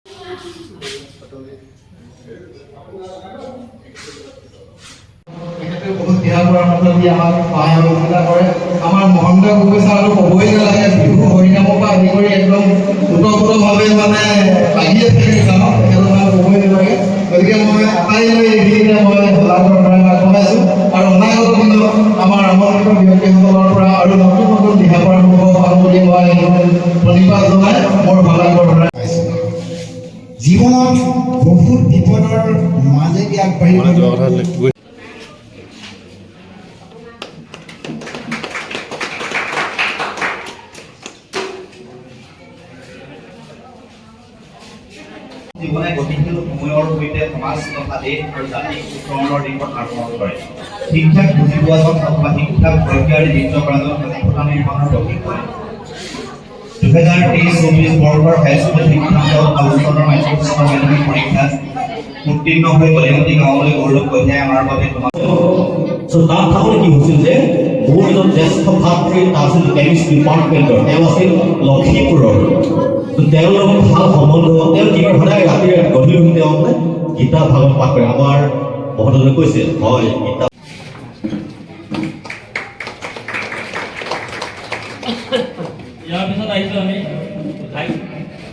বহুত দিহা পৰামৰ্শ দি আমাক সহায় সহযোগিতা কৰে। আমাৰ মহন্ত গগৈছা আৰু ক'বই নালাগে, বিহু হৰিনামৰ পৰা আদি কৰি একদম ওতঃপ্ৰোতভাৱে মানে লাগি আছে কামত, তেখেতক ক'বই নালাগে। গতিকে মই আটাইলৈ এইখিনিতে মই শলাগৰ শৰাই আগবঢ়াইছোঁ আৰু অনাগত দিনত আমাৰ আমন্ত্ৰিত ব্যক্তিসকলৰ পৰা আৰু নতুন নতুন দিহা পৰামৰ্শ পাম বুলি মই ধন্যবাদ জনাই মোৰ শলাগৰ শৰাই পাইছোঁ। জীৱনত বহুত বিপদৰ মাজেদি আগবাঢ়িব জীৱনে গতিশীল সময়ৰ সৈতে সমাজ তথা দেশ আৰু জাতিক উত্তৰণৰ দিশত আগমন কৰে। শিক্ষাক বুজি পোৱাজন অথবা শিক্ষাক প্ৰক্ৰিয়াৰে লিপ্ত কৰাজন দক্ষতা নিৰ্মাণৰ প্ৰতীক হয়। 2023-24 বৰ্ষৰ হাইস্কুল শিক্ষান্ত তথা উচ্চতৰ মাধ্যমিক পৰীক্ষাত উত্তীৰ্ণ হৈ কলিমতী গাঁৱলৈ গৌৰৱ কঢ়িয়াই আমাৰ বাবে তাত থাকোঁতে কি হৈছিল যে মোৰ এজন জ্যেষ্ঠ ভাতৃ আছিল কেমিষ্ট্ৰি ডিপাৰ্টমেণ্টৰ, তেওঁ আছিল লখিমপুৰৰ। তেওঁৰ লগত ভাল সম্বন্ধ, তেওঁ কিবা সদায় ৰাতি গধূলি তেওঁ গীতা ভাগৱত পাঠ কৰে। আমাৰ মহোদয়ে কৈছিল হয় গীতা ইয়াৰ পিছত আহিছোঁ আমি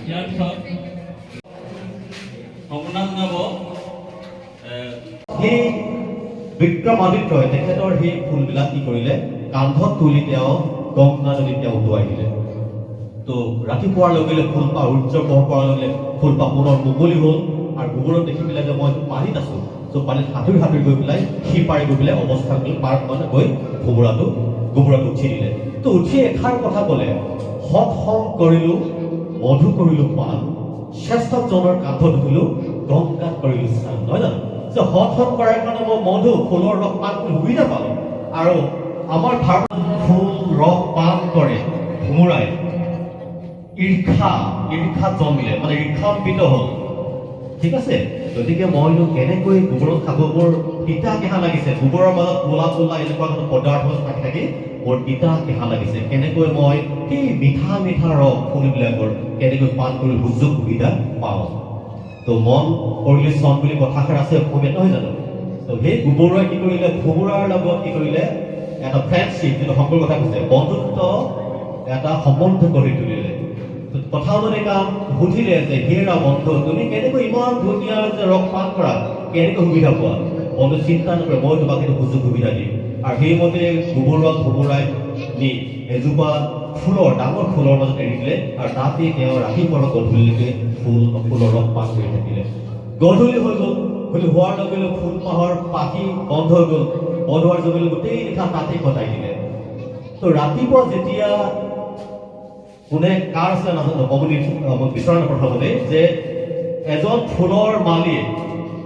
ইয়াৰ পিছত সম্পূৰ্ণ শুনাব সেই বিক্ৰমাদিত্যই তেখেতৰ সেই ফুলবিলাক কি কৰিলে, কান্ধত তুলি তেওঁ গংগা নদীত তেওঁ উটুৱাই দিলে। তো ৰাতিপুৱাৰ লগে লগে ফুলপাহ সূৰ্য পোহৰ পৰাৰ লগে ফুলপাহ পুনৰ মুকলি হ'ল আৰু গোবৰত দেখি পেলাই যে মই পানীত আছোঁ। ত' পানীত সাঁতুৰি সাঁতুৰি গৈ পেলাই সি পাৰি গৈ পেলাই অৱস্থা কৰি পাৰত মানে গৈ গোবৰাটো উঠি দিলে। তো উঠি এষাৰ কথা ক'লে, সৎ সং কৰিলোঁ মধু কৰিলোঁ পান, শ্ৰেষ্ঠজনৰ কান্ধত উঠিলোঁ গংগাত কৰিলোঁ স্নান, নহয় জানো? যে সৎ সং কৰাৰ কাৰণে মই মধু ফুলৰ ৰস পান কৰি সুবিধা পালোঁ। আৰু আমাৰ ভাৰত ফুল ৰস পান কৰে ভোমোৰাই ঈৰ্ষা জন্মিলে, মানে ঈৰ্ষান্বিত হ'ল। ঠিক আছে, গতিকে মইনো কেনেকৈ গোবৰত খাব, মোৰ তিতা কেহা লাগিছে, গোবৰৰ মাজত ক'লা ক'লা এনেকুৱা পদাৰ্থ থাকি থাকি মোৰ তিতা কেহা লাগিছে, কেনেকৈ মই সেই মিঠা মিঠা ৰস ফুলবিলাকৰ কেনেকৈ পান কৰি সুযোগ সুবিধা পাওঁ। তো মন কৰিলে চন বুলি কথাষাৰ আছে অসমীয়াত, নহয় জানো? তো সেই গোবৰুৱাই কি কৰিলে, ভোমোৰাৰ লগত কি কৰিলে, এটা ফ্ৰেণ্ডশ্বিপ, যিটো সম্পৰ্ক কথা কৈছে, বন্ধুত্ব এটা সম্বন্ধ কৰি তুলিলে। কথা মানে কাম সুধিলে যে হেৰা বন্ধু, তুমি কেনেকৈ ইমান ধুনীয়া যে ৰস পান কৰা, কেনেকৈ সুবিধা পোৱা? বন্ধু চিন্তা নকৰে, মই তোমাক সেইটো সুযোগ সুবিধা দিম। আৰু সেইমতে গোবৰুৱাক ভোমোৰাই নি এজোপা ফুলৰ ডাঙৰ ফুলৰ মাজত এৰি দিলে আৰু তাতে তেওঁ ৰাতিপুৱাৰ গধূলিলৈকে ফুলৰ ৰস পান কৰি থাকিলে। গধূলি হৈ গ'ল, গধূলি হোৱাৰ লগে লগে ফুলপাহৰ পাখি বন্ধ হৈ গ'ল, বন্ধ হোৱাৰ লগে লগে গোটেই নিশা তাতে কটাই দিলে। তো ৰাতিপুৱা যেতিয়া কোনে কাৰ আছিলে নাজানো, মই বিচৰা প্ৰথমতে যে এজন ফুলৰ মালিয়ে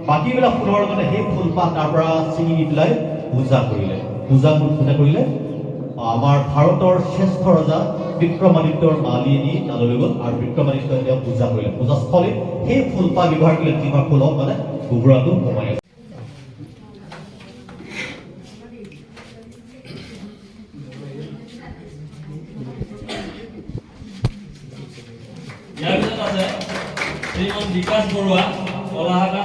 বাকীবিলাক ফুলৰ লগতে সেই ফুলপাহ তাৰ পৰা ছিঙি নি পেলাই পূজা কৰিলে। পূজা কোনে কৰিলে? আমাৰ ভাৰতৰ শ্ৰেষ্ঠ ৰজা বিক্ৰমাদিত্যৰ মালিয়ে নি তালৈ গ'ল আৰু বিক্ৰমাদিত্যই তেওঁ পূজা কৰিলে। পূজাস্থলীত সেই ফুলপাহ ব্যৱহাৰ কৰিলে, যিমান ফুলত মানে গোবৰাটো সোমাই আছে। ইয়াৰ পিছত আছে শ্ৰীমান বিকাশ বৰুৱা, কলা শাখা